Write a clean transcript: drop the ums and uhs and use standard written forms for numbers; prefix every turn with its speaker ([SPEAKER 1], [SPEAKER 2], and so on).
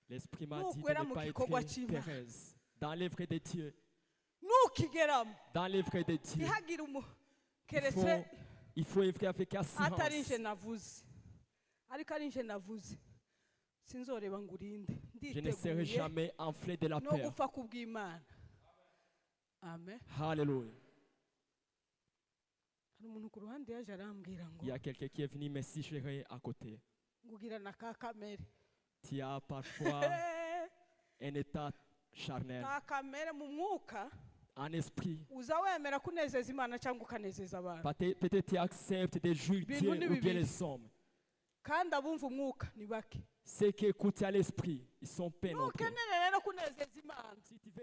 [SPEAKER 1] L'Esprit m'a dit de ne pas être Thérèse dans l'œuvre de Dieu. Dans l'œuvre de Dieu. Il faut œuvrer avec assurance. Je ne serai jamais enflé de la peur.
[SPEAKER 2] Amen.
[SPEAKER 1] Alléluia. Il y a quelqu'un qui est venu me suggérer à côté. Tu as parfois un état charnel, un esprit. Peut-être tu acceptes de juger Dieu ou bien les hommes. Ceux qui écoutent à l'esprit, ils sont pénétrés. Si tu veux